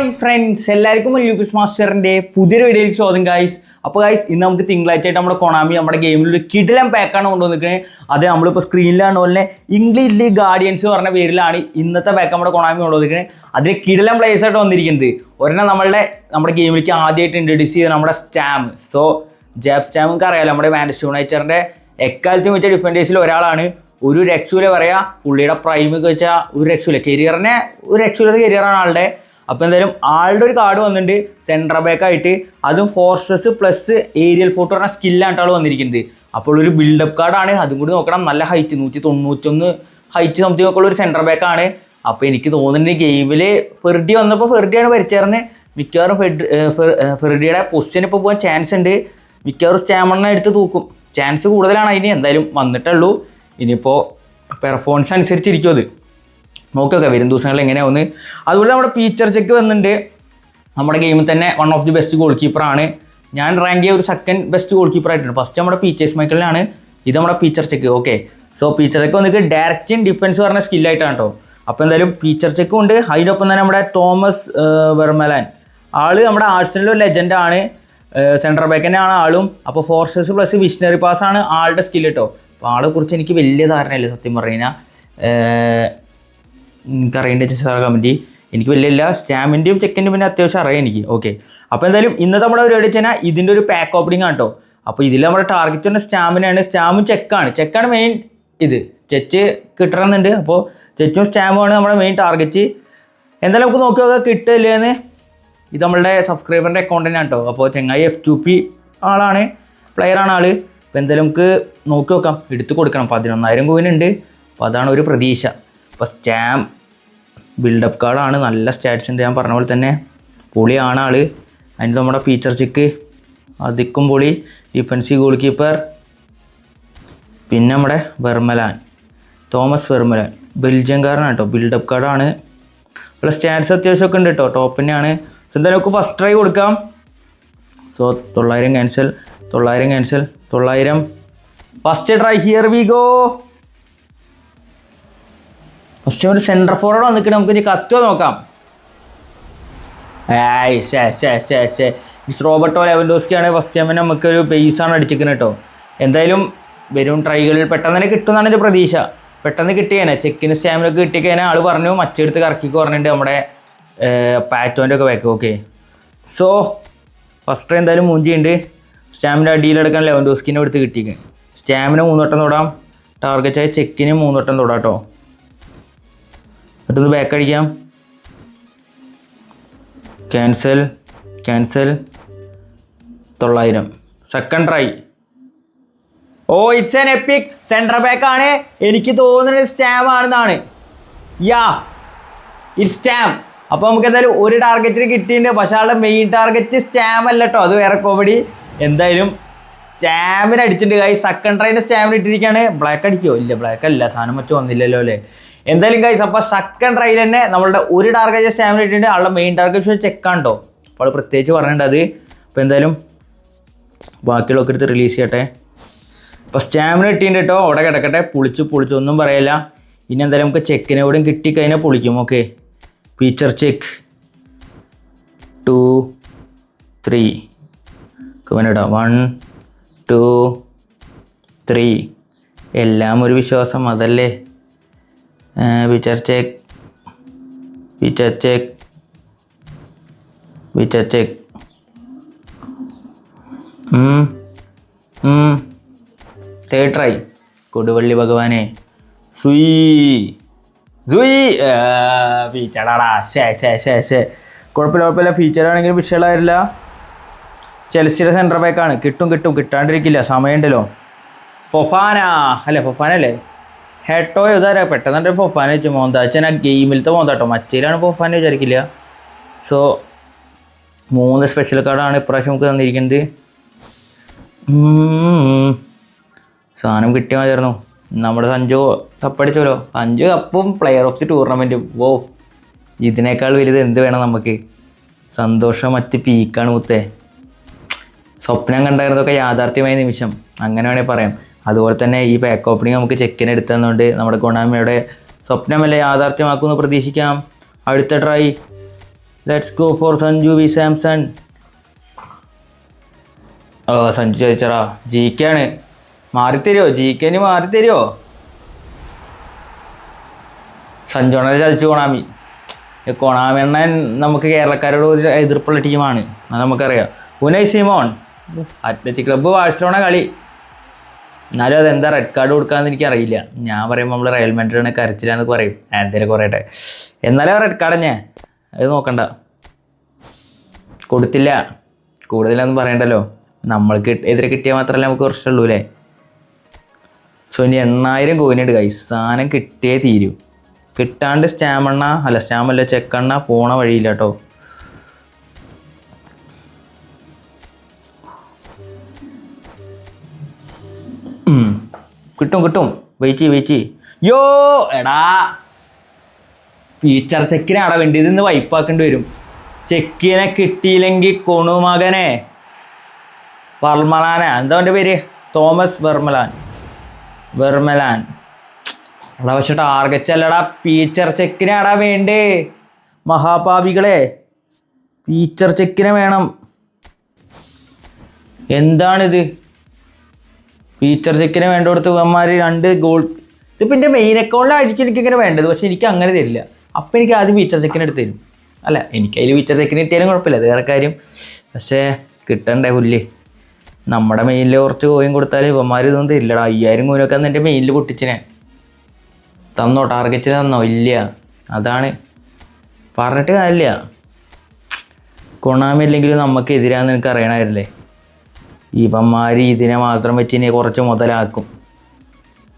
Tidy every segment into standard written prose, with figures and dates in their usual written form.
Hi friends, എല്ലാവർക്കും ലൂപ്പിസ് മാസ്റ്ററിൻ്റെ പുതിയൊരു വീഡിയോയിൽ സ്വാഗതം ഗൈസ്. അപ്പോൾ ഗൈസ്, ഇന്ന് നമുക്ക് തിങ്കളാഴ്ചയായിട്ട് നമ്മുടെ കൊണാമി നമ്മുടെ ഗെയിമിൽ ഒരു കിടിലൻ പാക്കാണ് കൊണ്ടുവന്നിരിക്കുന്നത്. അത് നമ്മളിപ്പോൾ സ്ക്രീനിലാണ് പോലെ ഇംഗ്ലീഷ് ലീഗ് ഗാർഡിയൻസ് പറഞ്ഞ പേരിലാണ് ഇന്നത്തെ പാക്ക് നമ്മുടെ കൊണാമി കൊണ്ടുവന്നിരിക്കുന്നത്. അതിൽ കിടിലൻ പ്ലേയേഴ്സ് ആയിട്ട് വന്നിരിക്കുന്നത് ഒരെണ്ണം നമ്മുടെ ഗെയിമിലേക്ക് ആദ്യമായിട്ട് ഇൻട്രൊഡ്യൂസ് ചെയ്ത് നമ്മുടെ സ്റ്റാം. സോ ജാബ് സ്റ്റാം നമുക്ക് അറിയാമല്ലോ, നമ്മുടെ മാഞ്ചസ്റ്റർ യുണൈറ്റഡിൻ്റെ എക്കാലത്തും വെച്ച ഡിഫൻഡേഴ്സിൽ ഒരാളാണ്. ഒരു രക്ഷൂല പറയാ, പുള്ളിയുടെ പ്രൈം ഒക്കെ വെച്ചാൽ ഒരു രക്ഷൂല, കരിയറിനെ ഒരു രക്ഷൂലത്തെ കരിയറാണ് ആളുടെ. അപ്പോൾ എന്തായാലും ആളുടെ ഒരു കാർഡ് വന്നിട്ടുണ്ട് സെൻട്ര ബാക്ക് ആയിട്ട്, അതും ഫോർട്രസ് പ്ലസ് ഏരിയൽ ഫോട്ടോ പറഞ്ഞ സ്കില്ലാണ് ആൾ വന്നിരിക്കുന്നത്. അപ്പോൾ ഒരു ബിൽഡപ്പ് കാർഡാണ്, അതും കൂടി നോക്കണം. നല്ല ഹൈറ്റ് 191 ഹൈറ്റ് സംതിങ് ഒക്കെ ഉള്ള ഒരു സെൻട്ര ബാക്കാണ്. അപ്പോൾ എനിക്ക് തോന്നുന്നുണ്ട് ഗെയിമിൽ ഫെർഡി വന്നപ്പോൾ ഫെർഡിയാണ് ഭരിച്ചേർന്ന്. മിക്കവാറും ഫെർഡിയുടെ പൊസിഷൻ ഇപ്പോൾ പോകാൻ ചാൻസ് ഉണ്ട്. മിക്കവാറും സ്റ്റാമിന എടുത്ത് തൂക്കും, ചാൻസ് കൂടുതലാണ് അതിന്. എന്തായാലും വന്നിട്ടുള്ളൂ, ഇനിയിപ്പോൾ പെർഫോമൻസ് അനുസരിച്ചിരിക്കും അത്. നോക്കിയൊക്കെ വരും ദിവസങ്ങളിൽ എങ്ങനെയാവുന്നത്. അതുപോലെ നമ്മുടെ ഫീച്ചർ ചെക്ക് വന്നിട്ടുണ്ട്. നമ്മുടെ ഗെയിമിൽ തന്നെ one of the best goal കീപ്പറാണ്. ഞാൻ റാങ്ക് ചെയ്ത ഒരു സെക്കൻഡ് ബെസ്റ്റ് ഗോൾ കീപ്പർ ആയിട്ടുണ്ട്. ഫസ്റ്റ് നമ്മുടെ പീച്ചേഴ്സ് മൈക്കിളിനാണ്, ഇത് നമ്മുടെ Petr Cech. Okay, so Petr Cech വന്നിട്ട് ഡയറക്റ്റ് ഇൻ ഡിഫൻസ് പറഞ്ഞ സ്കില്ലായിട്ടാണ് കേട്ടോ. അപ്പോൾ എന്തായാലും ഫീച്ചർ ചെക്കും ഉണ്ട്. അതിനൊപ്പം തന്നെ നമ്മുടെ തോമസ് വെർമലാൻ, ആള് നമ്മുടെ ആഴ്സണലിലെ ഒരു ലെജൻഡാണ്, സെൻട്രൽ ബാക്ക് തന്നെയാണ് ആളും. അപ്പോൾ ഫോർസസ് പ്ലസ് വിഷണറി പാസ് ആണ് ആളുടെ സ്കില്ല് കേട്ടോ. അപ്പോൾ ആളെ കുറിച്ച് എനിക്ക് വലിയ ധാരണയില്ല സത്യം പറഞ്ഞു കഴിഞ്ഞാൽ. എനിക്കറിയേണ്ട കമൻറ്റ് എനിക്ക് വലിയ സ്റ്റാമിൻ്റെയും ചെക്കിൻ്റെയും പിന്നെ അത്യാവശ്യം അറിയാം എനിക്ക്. ഓക്കെ, അപ്പോൾ എന്തായാലും ഇന്നത്തെ നമ്മുടെ പരിപാടി വെച്ച് കഴിഞ്ഞാൽ ഇതിൻ്റെ ഒരു പാക്ക് ഓപ്പണിംഗ് ആണ് കേട്ടോ. അപ്പോൾ ഇതിൽ നമ്മുടെ ടാർഗറ്റ് തന്നെ സ്റ്റാമിനാണ്, സ്റ്റാമും ചെക്കാണ് മെയിൻ. ഇത് ചെച്ച് കിട്ടണമെന്നുണ്ട്. അപ്പോൾ ചെച്ചും സ്റ്റാമുമാണ് നമ്മുടെ മെയിൻ ടാർഗറ്റ്. എന്തായാലും നമുക്ക് നോക്കി നോക്കാം കിട്ടില്ലെന്ന്. ഇത് നമ്മളുടെ സബ്സ്ക്രൈബറിൻ്റെ അക്കൗണ്ട് തന്നെയാണ് കേട്ടോ. അപ്പോൾ ചെങ്ങായി F2P ആളാണ്, പ്ലെയറാണ് ആൾ. അപ്പോൾ എന്തായാലും നമുക്ക് നോക്കി നോക്കാം, എടുത്ത് കൊടുക്കണം. 11,000 കോയിനുണ്ട്. അപ്പോൾ അതാണ് ഒരു പ്രതീക്ഷ. അപ്പോൾ സ്റ്റാം ബിൽഡപ്പ് കാർഡാണ്, നല്ല സ്റ്റാറ്റ്സ് ഉണ്ട്. ഞാൻ പറഞ്ഞ പോലെ തന്നെ പൊളിയാണ് ആൾ. അതിൻ്റെ നമ്മുടെ ഫീച്ചർ ചെക്ക് അതിക്കും പൊളി. ഡിഫൻസീവ് ഗോൾ കീപ്പർ, പിന്നെ നമ്മുടെ വെർമലാൻ, തോമസ് വെർമലാൻ, ബെൽജിയംകാരനാണ് കേട്ടോ. ബിൽഡപ്പ് കാർഡാണ്, ഉള്ള സ്റ്റാറ്റ്സ് അത്യാവശ്യമൊക്കെ ഉണ്ട് കേട്ടോ. ടോപ്പ് തന്നെയാണ്. സോ എന്തായാലും നമുക്ക് ഫസ്റ്റ് ട്രൈ കൊടുക്കാം. So 900 cancel, 900 first try. Here we go. First ഒരു സെൻറ്റർ ഫോർവേഡ് വന്നിട്ട് നമുക്ക് ഇനി കത്തുക നോക്കാം. It's Roberto ലെവൻഡോസ്കിയാണ്. ഫസ്റ്റ് ടൈമിന് നമുക്കൊരു ബേസാണ് അടിച്ചിരിക്കുന്നത് കേട്ടോ. എന്തായാലും വരും ട്രൈകളിൽ പെട്ടെന്ന് തന്നെ കിട്ടുമെന്നാണ് എൻ്റെ പ്രതീക്ഷ. പെട്ടെന്ന് കിട്ടിയേനെ, ചെക്കിന് സ്റ്റാമിനൊക്കെ കിട്ടിക്കഴിഞ്ഞാൽ ആൾ പറഞ്ഞു മച്ചെടുത്ത് കറക്കിക്ക് പറഞ്ഞിട്ടുണ്ട് നമ്മുടെ പാറ്റോൻ്റെ ഒക്കെ back. Okay, so first try എന്തായാലും മൂഞ്ചിയുണ്ട്. സ്റ്റാമിൻ്റെ അടിയിലെടുക്കാൻ ലെവൻഡോസ്കിനെ എടുത്ത് കിട്ടിക്ക്. സ്റ്റാമിന് 3 വട്ടം തൊടാം, ടാർഗറ്റായ ചെക്കിന് 3 വട്ടം തൊടാം കേട്ടോ. മറ്റൊന്ന് ബാക്ക് അടിക്കാം. Cancel 900 second try. Oh, it's an epic central back ആണ്. എനിക്ക് തോന്നുന്നത് സ്റ്റാം ആണെന്നാണ്. Yeah, it's Stam. അപ്പോൾ നമുക്ക് എന്തായാലും ഒരു ടാർഗറ്റിന് കിട്ടിയിട്ടുണ്ട്. പക്ഷേ ആളുടെ മെയിൻ ടാർഗറ്റ് സ്റ്റാം അല്ല കേട്ടോ, അത് വേറെ കോമഡി. എന്തായാലും സ്റ്റാമിന് അടിച്ചിട്ടുണ്ട് ഗൈസ്. സെക്കൻഡ് ട്രൈൻ്റെ സ്റ്റാമിന് ഇട്ടിരിക്കുകയാണ്. ബ്ലാക്ക് അടിക്കുമോ? ഇല്ല, ബ്ലാക്ക് അല്ല, സാധനം മറ്റോ വന്നില്ലല്ലോ അല്ലേ. എന്തായാലും ഗൈസ്, അപ്പോൾ സെക്കൻഡ് ട്രൈയിൽ തന്നെ നമ്മളുടെ ഒരു ടാർഗറ്റ് സ്റ്റാമിന് ഇട്ടിട്ടുണ്ട്. ആളുടെ മെയിൻ ടാർഗറ്റ് ചെക്കാണ് കേട്ടോ. അപ്പോൾ ആൾ പ്രത്യേകിച്ച് പറഞ്ഞിട്ടുണ്ട് അത്. അപ്പോൾ എന്തായാലും ബാക്കിയുള്ളതൊക്കെ എടുത്ത് റിലീസ് ചെയ്യട്ടെ. അപ്പോൾ സ്റ്റാമിന കിട്ടിയിട്ടുണ്ട് കേട്ടോ. അവിടെ കിടക്കട്ടെ, പൊളിച്ചൊന്നും പറയില്ല. ഇനി എന്തായാലും നമുക്ക് ചെക്കിനെ കൂടെയും കിട്ടിക്കഴിഞ്ഞാൽ പൊളിക്കും. ഓക്കെ, ഫീച്ചർ ചെക്ക് 2 3 ഇടാം. 1 2 3 എല്ലാം ഒരു വിശ്വാസം അതല്ലേ. Feature check third try. Koduvally ഭഗവാനെ, ഫീച്ചറാടാ. കുഴപ്പമില്ല. ഫീച്ചറാണെങ്കിൽ വിഷയമായില്ല. ചെൽസിയുടെ സെൻട്രൽ ബാക്കാണ്. കിട്ടാണ്ടിരിക്കില്ല, സമയമുണ്ടല്ലോ. ഫൊഫാന അല്ലേ ഹെട്ടോ ഇതാരാ പെട്ടെന്ന് ഫൊഫാന വെച്ച് മോന്താച്ചൻ. ആ ഗെയിമിലത്തെ മോന്താട്ടോ, മറ്റേലാണ് ഫൊഫാന വിചാരിക്കില്ല. സോ 3 സ്പെഷ്യൽ കാർഡാണ് ഇപ്രാവശ്യം നമുക്ക് തന്നിരിക്കുന്നത്. സാധനം കിട്ടിയാൽ മതിയായിരുന്നു. നമ്മുടെ സഞ്ജു കപ്പടിച്ചല്ലോ. 5 കപ്പും പ്ലെയർ ഓഫ് ദി ടൂർണമെൻറ്റും. ഓ, ഇതിനേക്കാൾ വലുത് എന്ത് വേണം നമുക്ക്? സന്തോഷം മറ്റ് പീക്കാണ് മുത്തേ. സ്വപ്നം കണ്ടായിരുന്നതൊക്കെ യാഥാർത്ഥ്യമായ നിമിഷം, അങ്ങനെ വേണമെങ്കിൽ പറയാം. അതുപോലെ തന്നെ ഈ പാക്ക് ഓപ്പണിങ് നമുക്ക് ചെക്കിന് എടുത്തതുകൊണ്ട് നമ്മുടെ കൊണാമിയുടെ സ്വപ്നമല്ലേ യാഥാർത്ഥ്യമാക്കുമെന്ന് പ്രതീക്ഷിക്കാം. അടുത്ത try let's go for Sanju V Samson. Sanju ചോദിച്ചടാ, ജി കെ ആണ്. മാറിത്തരുമോ? ജി കെന് മാറിത്തരുമോ? സഞ്ജുണെ ചതിച്ചു കൊണാമി. കൊണാമി എണ്ണൻ നമുക്ക് കേരളക്കാരോട് ഒരു എതിർപ്പുള്ള ടീമാണ്, അത് നമുക്കറിയാം. Unai Simon, Athletic Club Barcelona കളി. എന്നാലും അതെന്താ റെഡ് കാർഡ് കൊടുക്കാമെന്ന് എനിക്കറിയില്ല. ഞാൻ പറയുമ്പോൾ നമ്മൾ റയൽ മാഡ്രിഡിനെ കരച്ചില്ലാന്നൊക്കെ പറയും, എന്തേലും കുറയട്ടെ. എന്നാലും റെഡ് കാർഡ് തന്നെ, അത് നോക്കണ്ട. കൊടുത്തില്ല, കൂടുതലൊന്നും പറയണ്ടല്ലോ. നമ്മൾക്ക് എതിരെ കിട്ടിയാൽ മാത്രമല്ല നമുക്ക് പ്രശ്നമുള്ളൂ അല്ലേ. സോ ഇനി 8000 കോയിനുണ്ട് ഗൈസ്. സാധനം കിട്ടിയേ തീരൂ. കിട്ടാണ്ട് സ്റ്റാമല്ല ചെക്കെണ്ണ പോണ വഴിയില്ല കേട്ടോ. കിട്ടും വെയിറ്റ്. യോ എടാ, ടീച്ചർ ചെക്കിനാടാ വേണ്ടി. ഇതിന്ന് വൈപ്പാക്കേണ്ടി വരും. ചെക്കിനെ കിട്ടിയില്ലെങ്കിൽ കൊണുമകനെ വർമലാന, എന്താ അവൻ്റെ പേര്? തോമസ് വെർമലാൻ. എടാ പക്ഷെ ടാർഗറ്റ് അല്ലടാ, ടീച്ചർ ചെക്കിനാടാ വേണ്ടേ. മഹാപാപികളെ, ടീച്ചർ ചെക്കിനെ വേണം. എന്താണിത്? ടീച്ചർ ചെക്കിനെ വേണ്ട കൊടുത്ത് ഇവന്മാർ 2 ഗോൾ. ഇതിപ്പോൾ എൻ്റെ മെയിൻ അക്കൗണ്ടിലായിരിക്കും എനിക്കിങ്ങനെ വേണ്ടത്, പക്ഷെ എനിക്ക് അങ്ങനെ തരില്ല. അപ്പം എനിക്ക് ആദ്യം ഫീച്ചർ ചെക്കിന് എടുത്ത് തരും. അല്ല, എനിക്കതിൽ ഫീച്ചർ ചെക്കിന് കിട്ടിയാലും കുഴപ്പമില്ല, അത് വേറെ കാര്യം. പക്ഷേ കിട്ടണ്ടേ പുല്ല്. നമ്മുടെ മെയിനിൽ കുറച്ച് കോയിൻ കൊടുത്താൽ ഇവന്മാർ ഇതൊന്നും തരില്ലടാ. 5000 കോയിനൊക്കെ അന്ന് എൻ്റെ മെയിനിൽ പൊട്ടിച്ചിനെ. തന്നോ? ടാർഗറ്റിന് തന്നോ? ഇല്ല. അതാണ് പറഞ്ഞിട്ട് കാര്യമില്ല. കൊണാമി അല്ലെങ്കിലും നമുക്ക് എതിരാന്ന് എനിക്ക് അറിയണമായിരുന്നില്ലേ. ഇവന്മാർ ഇതിനെ മാത്രം വെച്ച് ഇനി കുറച്ച് മുതലാക്കും.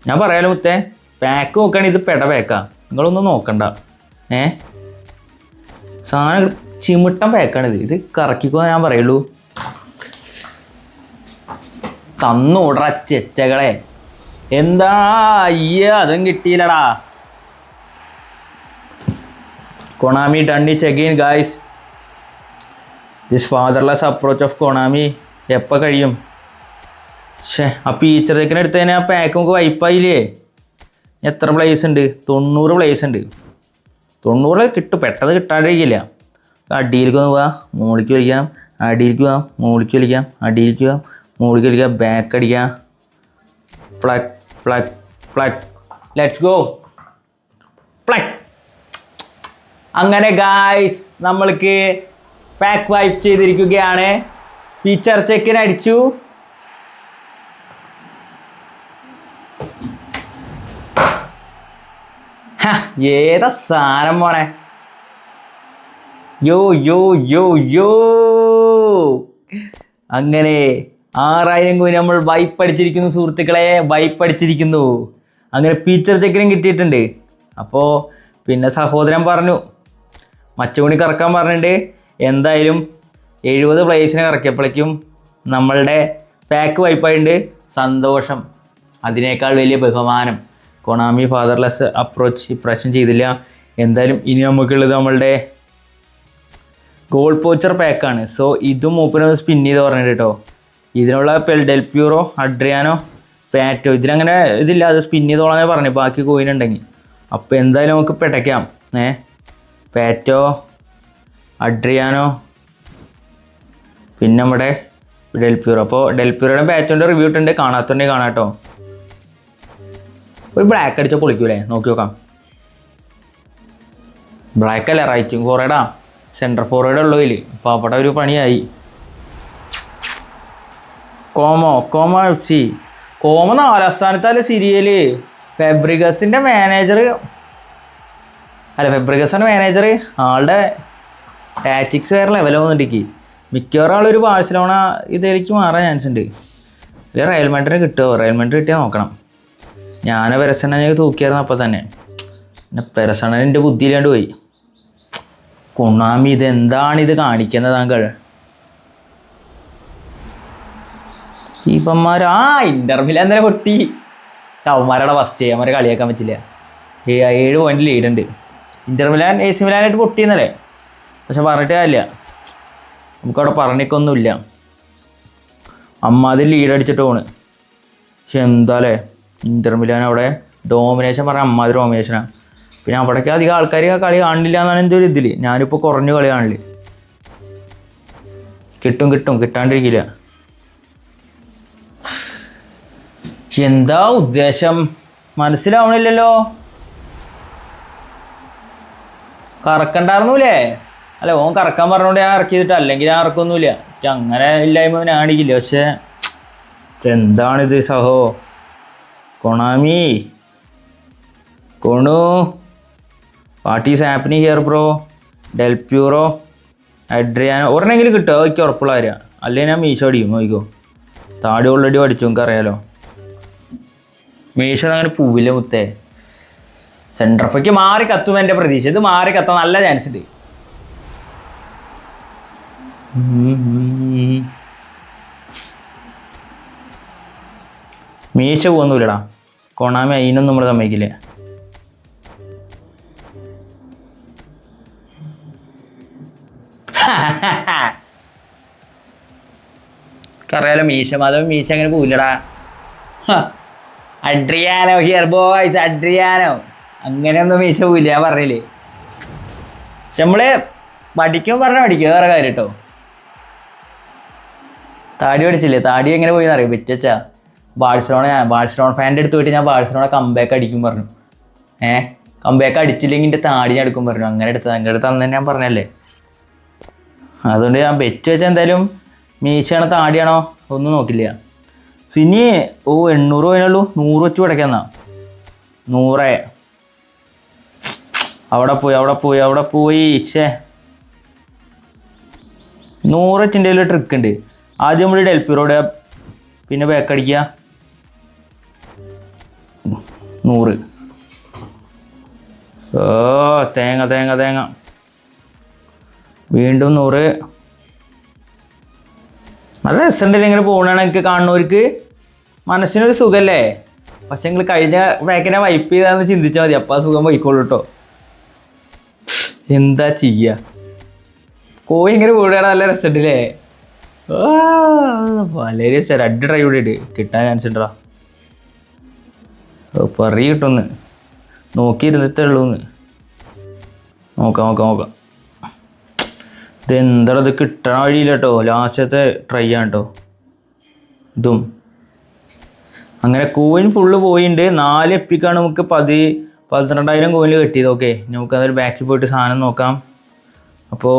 ഞാൻ പറയാലോ മുത്തേ, പാക്ക് നോക്കുകയാണെങ്കിൽ ഇത് പെട പാക്കാ, നിങ്ങളൊന്നും നോക്കണ്ട. സാധനം ചിമിട്ടൻ പാക്കാണിത്. ഇത് കറക്കിക്കോ ഞാൻ പറയുള്ളൂ. തന്നോടറ ചെറ്റകളെ. എന്താ അതും കിട്ടിയില്ലടാ. Konami done it again guys. This fatherless approach of Konami എപ്പോൾ കഴിയും? ആ ഫീച്ചർ ചെക്കിന് എടുത്ത് തന്നെ ആ പാക്ക് നമുക്ക് വൈപ്പായില്ലേ. എത്ര പ്ലേസ് ഉണ്ട്? 90 പ്ലേസ് ഉണ്ട്. 90 കിട്ടും, പെട്ടെന്ന് കിട്ടാണ്ടിരിക്കില്ല. അടിയിലേക്ക് ഒന്ന് പോവാം, മുകളിലേക്ക് വലിക്കാം, അടിയിലേക്ക് പോവാം, മുകളിലേക്ക് വലിക്കാം, അടിയിലേക്ക് പോവാം, മുകളിലേക്ക് വലിക്കാം, ബാക്ക് അടിക്കാം. പ്ലഗ്. Let's go. പ്ലഗ്. അങ്ങനെ ഗായ്സ് നമ്മൾക്ക് പാക്ക് വൈപ്പ് ചെയ്തിരിക്കുകയാണ്. ഫീച്ചർ ചെക്കിന് അടിച്ചു. ഏതാ സാധനം മോനെ? യോ. അങ്ങനെ 6000 കോയിൻ നമ്മൾ വൈപ്പ് അടിച്ചിരിക്കുന്നു സുഹൃത്തുക്കളെ, വൈപ്പ് അടിച്ചിരിക്കുന്നു. അങ്ങനെ ഫീച്ചർ ചെക്കിനും കിട്ടിയിട്ടുണ്ട്. അപ്പോൾ പിന്നെ സഹോദരൻ പറഞ്ഞു മച്ചുമണി കറക്കാൻ പറഞ്ഞിട്ടുണ്ട്. എന്തായാലും 70 പ്ലേസിനെ കറക്കിയപ്പോഴേക്കും നമ്മളുടെ പാക്ക് വൈപ്പായിട്ടുണ്ട്. സന്തോഷം. അതിനേക്കാൾ വലിയ ബഹുമാനം. കൊണാമി ഫാദർലെസ് അപ്രോച്ച് ഇപ്രാവശ്യം ചെയ്തില്ല. എന്തായാലും ഇനി നമുക്കുള്ളത് നമ്മളുടെ ഗോൾ പോച്ചർ പാക്കാണ്. സോ ഇതും മൂപ്പനൊന്ന് സ്പിൻ ചെയ്ത് പറഞ്ഞിട്ട് കേട്ടോ. ഇതിനുള്ള ഡെൽ പ്യൂറോ, അഡ്രിയാനോ, പാറ്റോ ഇതിലങ്ങനെ ഇതില്ല, അത് സ്പിൻ ചെയ്തോളാന്നേ പറഞ്ഞു ബാക്കി കോയിൻ ഉണ്ടെങ്കിൽ. അപ്പോൾ എന്തായാലും നമുക്ക് പെട്ടയ്ക്കാം. പാറ്റോ, അഡ്രിയാനോ, പിന്നെ നമ്മുടെ ഡെൽ പ്യൂറോ. അപ്പോൾ ഡെൽ പ്യൂറോയുടെ പാറ്റോൻ്റെ റിവ്യൂ ഇട്ടുണ്ട്, കാണാത്തുണ്ടെങ്കിൽ കാണാം കേട്ടോ. ഒരു ബ്ലാക്ക് അടിച്ചാൽ പൊളിക്കൂലേ, നോക്കി നോക്കാം. ബ്ലാക്ക് അല്ല, റൈറ്റിംഗ് ഫോർവേഡാ, സെൻട്രൽ ഫോർവേഡ് ഉള്ളൂ ഇതിൽ. അപ്പോൾ അവിടെ ഒരു പണിയായി. കോമോ FC. കോമോ 4ാം സ്ഥാനത്തല്ലേ സിരിയല്. ഫെബ്രിഗസിൻ്റെ മാനേജർ ആളുടെ ടാറ്റിക്സ് വേറെ ലെവലാവുന്നുണ്ടെങ്കിൽ മിക്കവാറും ആളൊരു ബാഴ്സലോണ ഇതിലേക്ക് മാറാൻ ചാൻസ് ഉണ്ട്. അല്ലെങ്കിൽ റയൽ മാഡ്രിഡിന് കിട്ടുമോ? റയൽ മാഡ്രിഡ് കിട്ടിയാൽ നോക്കണം. ഞാൻ പെരസണ്ണ തൂക്കിയായിരുന്നു അപ്പോൾ തന്നെ. പിന്നെ പെരസണ്ണൻ എൻ്റെ ബുദ്ധിയിലാണ്ട് പോയി. കൊണാമി ഇതെന്താണിത് കാണിക്കുന്നത് താങ്കൾ? ഇപ്പന്മാർ ഇന്റർ മിലാൻ തന്നെ പൊട്ടി. ചവന്മാരുടെ ഫസ്റ്റ് അവന്മാരെ കളിയാക്കാൻ പറ്റില്ല. 7 പോയിന്റ് ലീഡുണ്ട്. ഇന്റർ മിലാൻ AC മിലാനായിട്ട് പൊട്ടിയെന്നല്ലേ, പക്ഷെ പറഞ്ഞിട്ട് കാര്യമില്ല. നമുക്കവിടെ പറഞ്ഞിക്കൊന്നുമില്ല. അമ്മാതിൽ ലീഡ് അടിച്ചിട്ട് പോണ്. പക്ഷെ എന്താ അല്ലേ ഇന്റർ മിലാൻ അവിടെ ഡോമിനേഷൻ പറഞ്ഞാൽ അമ്മാതിരി ഡോമിനേഷനാണ്. പിന്നെ അവിടേക്ക് അധികം ആൾക്കാർ കളി കാണില്ല എന്നാണ് എൻ്റെ ഒരു ഇതിൽ. ഞാനിപ്പോൾ കുറഞ്ഞ കളി കാണില്ല. കിട്ടും കിട്ടാണ്ടിരിക്കില്ല. എന്താ ഉദ്ദേശം മനസ്സിലാവണില്ലല്ലോ. കറക്കണ്ടായിരുന്നൂലേ? അല്ല, ഓൻ കറക്കാൻ പറഞ്ഞുകൊണ്ട് ഞാൻ ഇറക്കിയിട്ട്, അല്ലെങ്കിൽ ഞാൻ ഇറക്കൊന്നുമില്ല. അങ്ങനെ ഇല്ലായ്മ ഞാൻ അടിക്കില്ല. പക്ഷേ എന്താണിത് സഹോ? കൊണാമി കൊണു what is happening here bro? Del Piero Adriano ഒരെണ്ണെങ്കിലും കിട്ടുമോ? എനിക്ക് ഉറപ്പുള്ള കാര്യമാണ്. അല്ലെങ്കിൽ ഞാൻ മീശോ അടിക്കും. നോക്കിക്കോ, താടി ഓൾറെഡി പഠിച്ചു, നമുക്ക് അറിയാലോ. മീശോ അങ്ങനെ പൂവില്ല മുത്തേ. സെൻട്രഫയ്ക്ക് മാറി കത്തുന്ന എൻ്റെ പ്രതീക്ഷ. ഇത് മാറി കത്താൻ നല്ല ചാൻസ് ഉണ്ട്. മീശ പോകുന്നില്ലടാ. കൊണാമി അതിനൊന്നും നമ്മൾ സമ്മതിക്കില്ല. അറിയാലോ മീശ മാധവൻ. മീശ അങ്ങനെ പോവില്ലടാ. Adriano here boys, Adriano. അങ്ങനെയൊന്നും മീശ പോവില്ല, ഞാൻ പറഞ്ഞില്ലേ. പക്ഷെ നമ്മള് പഠിക്കുമ്പോൾ പറഞ്ഞാൽ പഠിക്കുക, വേറെ കാര്യം കേട്ടോ. താടി പഠിച്ചില്ലേ? താടി എങ്ങനെ പോയി എന്നറിയാം. വെച്ചാ ബാഴ്സലോണ ഫാൻ്റെ അടുത്ത് പോയിട്ട് ഞാൻ ബാഴ്സലോണ കംബാക്ക് അടിക്കും പറഞ്ഞു. കംബാക്ക് അടിച്ചില്ലെങ്കിൽ എൻ്റെ താടി ഞാൻ എടുക്കും പറഞ്ഞു. അങ്ങനെ എടുത്തത്. എൻ്റെ അടുത്ത് അന്ന് തന്നെ ഞാൻ പറഞ്ഞല്ലേ. അതുകൊണ്ട് ഞാൻ വെച്ചാൽ എന്തായാലും മീശയാണോ താടിയാണോ ഒന്നും നോക്കില്ല. സിനി 800 പോയാലുള്ളൂ. 100 വെച്ച് പടയ്ക്കാന്നാ. 100 അവിടെ പോയി. ശേ, 100 വെച്ചിൻ്റെ ഒരു ട്രിക്ക് ഉണ്ട്. ആദ്യം നമ്മൾ ഡെൽപ്പിറോടെ, പിന്നെ ബാക്കടിക്കുക 100. തേങ്ങ വീണ്ടും 100. നല്ല രസമുണ്ടല്ലേ ഇങ്ങനെ പോകണതാണ്. എനിക്ക് കാണുന്നവർക്ക് മനസ്സിനൊരു സുഖമല്ലേ. പക്ഷെ നിങ്ങൾ കഴിഞ്ഞ ബാക്കിനെ വൈപ്പ് ചെയ്താന്ന് ചിന്തിച്ചാൽ മതി. അപ്പം ആ സുഖം പോയിക്കോളൂ കേട്ടോ. എന്താ ചെയ്യുക? കോഴി ഇങ്ങനെ പോവുകയാണ്. നല്ല രസമുണ്ടല്ലേ. വളരെ രസം. 2 ട്രൈ കൂടി ഇട്ട് കിട്ടാൻ ചാൻസ് ഉണ്ടോ? പറയ കിട്ടുമെന്ന് നോക്കിയിരുന്നിട്ടേ ഉള്ളൂന്ന്. നോക്കാം. ഇതെന്താ ഇത് കിട്ടണ വഴിയില്ല കേട്ടോ. ലാസ്റ്റത്തെ ട്രൈ ആണ് കേട്ടോ ഇതും. അങ്ങനെ കോയിൻ ഫുള്ള് പോയിട്ടുണ്ട്. 4 എപ്പിക്കാണ് നമുക്ക് 12,000 കോയിനിൽ കിട്ടിയത്. ഓക്കെ, നമുക്കതൊരു ബാക്കിൽ പോയിട്ട് സാധനം നോക്കാം. അപ്പോൾ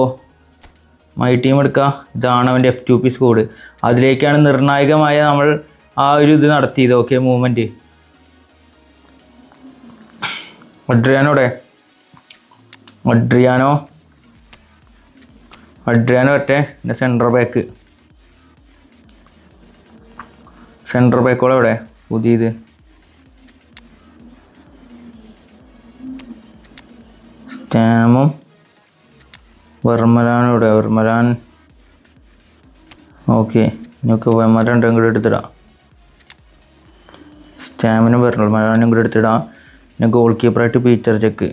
മൈ ടീം എടുക്കുക. ഇതാണ് അവൻ്റെ F2P സ്കോഡ്. അതിലേക്കാണ് നിർണായകമായ നമ്മൾ ആ ഒരു ഇത് നടത്തിയത്. Okay, movement. അഡ്രിയാനോ ഒറ്റ പിന്നെ സെൻട്രൽ ബാക്കോളം എവിടെ പുതിയത്? സ്റ്റാമും വെർമലാനും ഇവിടെ. വെർമലാൻ ഓക്കെ. നമുക്ക് വെർമലാൻ രണ്ടും കൂടെ എടുത്തിടാം. സ്റ്റാമിനും വെർമലാനും കൂടെ എടുത്തിടാം. പിന്നെ ഗോൾ കീപ്പറായിട്ട് പീറ്റർ ചെക്ക്.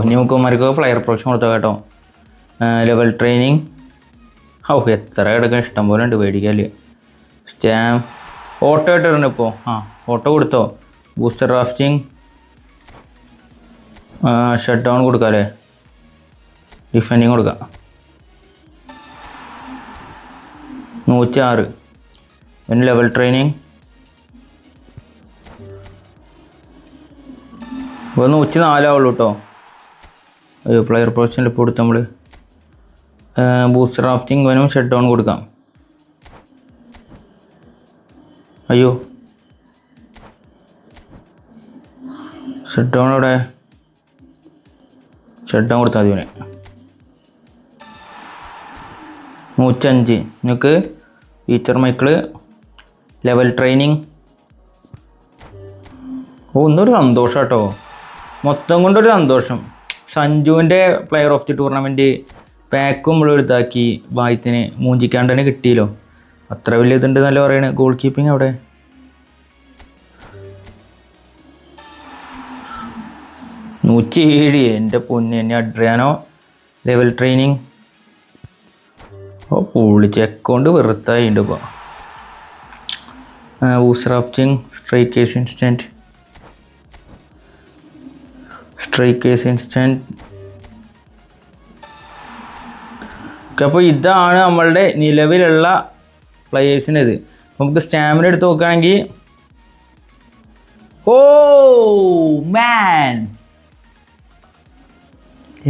ന്യൂക്കോമാർക്ക് പ്ലെയർ പ്രൊഫഷൻ കൊടുത്താൽ കേട്ടോ. Level training. എത്ര കിടക്കാൻ ഇഷ്ടം പോലെ ഉണ്ട്, പേടിക്കാല്. സ്റ്റാം ഓട്ടോ ഇട്ടിട്ടുണ്ട് ഇപ്പോൾ. ഓട്ടോ കൊടുത്തോ. ബൂസ്റ്റർ ഡ്രാഫ്റ്റിംഗ്, ഷട്ട് ഡൗൺ കൊടുക്കാം അല്ലേ. ഡിഫെൻഡിങ് കൊടുക്കാം. 106. പിന്നെ ലെവൽ ട്രെയിനിങ് 104 ആവുള്ളൂ കേട്ടോ. പ്ലെയർ പൊസിഷനിൽ ഇപ്പോൾ കൊടുത്ത് നമ്മൾ ബൂസ്റ്റർ ഡ്രാഫ്റ്റിംഗ് വേണം. ഷട്ട് ഡൗൺ കൊടുക്കാം. ഷട്ട് ഡൗൺ അവിടെ. ഷട്ട് ഡൗൺ കൊടുത്താൽ മതി. 105. നിങ്ങൾക്ക് ഫീച്ചർ മൈക്കിള് ലെവൽ ട്രെയിനിങ്. ഒന്നൊരു സന്തോഷം കേട്ടോ. മൊത്തം കൊണ്ടൊരു സന്തോഷം. സഞ്ജുവിൻ്റെ പ്ലെയർ ഓഫ് ദി ടൂർണമെൻറ്റ് പാക്കും നമ്മൾ എഴുതാക്കി. ഭാഗ്യത്തിന് മൂഞ്ചിക്കാണ്ട് തന്നെ കിട്ടിയല്ലോ. അത്ര വലിയ ഇതുണ്ട് നല്ല പറയണേ. ഗോൾ കീപ്പിംഗ് അവിടെ. എൻ്റെ പൊന്നെ. എന്നെ അഡ്രിയാനോ ലെവൽ ട്രെയിനിങ്. പൊളിച്ച് അക്കൗണ്ട് വെറുത്തായിട്ടുണ്ട് ഇപ്പോൾ. Booster drafting strikers instant. Strikers instant. Okay, അപ്പോൾ ഇതാണ് നമ്മളുടെ നിലവിലുള്ള പ്ലെയേഴ്സിനത്. നമുക്ക് സ്റ്റാമിന എടുത്ത് നോക്കുകയാണെങ്കിൽ ഓ മാൻ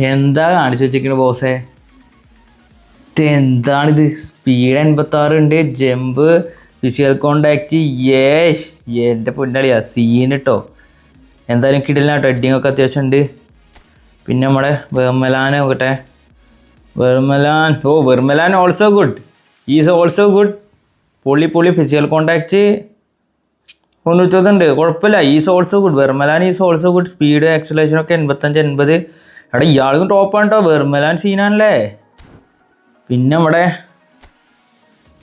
എന്താ കാണിച്ചു വെച്ചിരിക്കുന്നത് ബോസേ, എന്താണിത്? സ്പീഡ് 86 ഉണ്ട്, ജമ്പ്, ഫിസിക്കൽ കോണ്ടാക്റ്റ്, യേഷ് എൻ്റെ പൊന്നളിയാ സീൻ കേട്ടോ. എന്തായാലും കിടിലൻ കേട്ടോ, ഹെഡിങ് ഒക്കെ അത്യാവശ്യം ഉണ്ട്. പിന്നെ നമ്മുടെ വെർമലാൻ നോക്കട്ടെ, Vermaelen also good, is also good. പൊളി ഫിസിക്കൽ കോണ്ടാക്റ്റ് 90 ഉണ്ട്, കുഴപ്പമില്ല. Is also good, Vermaelen is also good. Speed acceleration ഒക്കെ 85-80. അവിടെ ഇയാൾക്കും ടോപ്പാണ് കേട്ടോ, വെർമലാൻ സീനാണല്ലേ. പിന്നെ നമ്മുടെ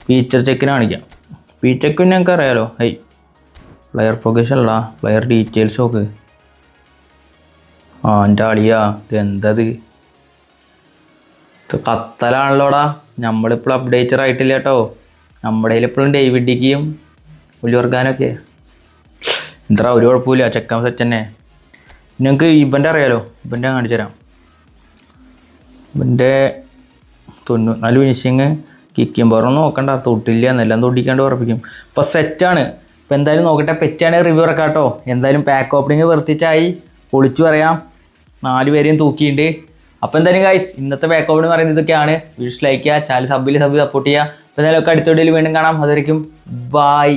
ഫീച്ചർ ചെക്കിന് കാണിക്കാം. ഫീച്ചർ ഞങ്ങൾക്ക് അറിയാലോ. പ്ലെയർ പ്രൊഗഷൻ അല്ല, പ്ലെയർ ഡീറ്റെയിൽസ് നോക്ക്. എൻ്റെ അളിയാ ഇത് എന്തത്, ഇത് കത്തലാണല്ലോടാ. നമ്മളിപ്പോഴും അപ്ഡേറ്റർ ആയിട്ടില്ല കേട്ടോ. നമ്മുടെ കയ്യിൽ ഇപ്പോഴും ഡേവിഡ് ഡിക്കിയും ഒലിവർഗാനൊക്കെ. എന്താ ഒരു കുഴപ്പമില്ല, ചെക്കാൻ സെറ്റ് തന്നെ. നിങ്ങൾക്ക് ഇവൻ്റെ അറിയാലോ, ഇവൻ്റെ കാണിച്ചു തരാം. ഇവൻ്റെ 94 ഫിനിഷിങ്, കിക്കിയും പറഞ്ഞൊന്നും നോക്കണ്ട, തൊട്ടില്ല എന്നെല്ലാം തൊട്ടിക്കാണ്ട് ഉറപ്പിക്കും. ഇപ്പോൾ സെറ്റാണ്. ഇപ്പോൾ എന്തായാലും നോക്കട്ടെ, പെറ്റാണ് റിവ്യൂ ഇറക്കാം കേട്ടോ. എന്തായാലും പാക്ക് ഓപ്പണിങ് വർത്തിച്ചായി, പൊളിച്ചു പറയാം. 4 പേരെയും തൂക്കിയിട്ടുണ്ട്. അപ്പോൾ എന്തായാലും ഗൈസ് ഇന്നത്തെ പാക്ക് ഓപ്പണിങ് പറയുന്നത് ഇതൊക്കെയാണ്. വീഡിയോ ലൈക്ക് ചെയ്യുക, ചാനൽ സപ്പോർട്ട് ചെയ്യുക. അപ്പോൾ എന്തായാലും ഒക്കെ അടുത്ത വീഡിയോയിൽ വീണ്ടും കാണാം. അതുവരെയും ബൈ.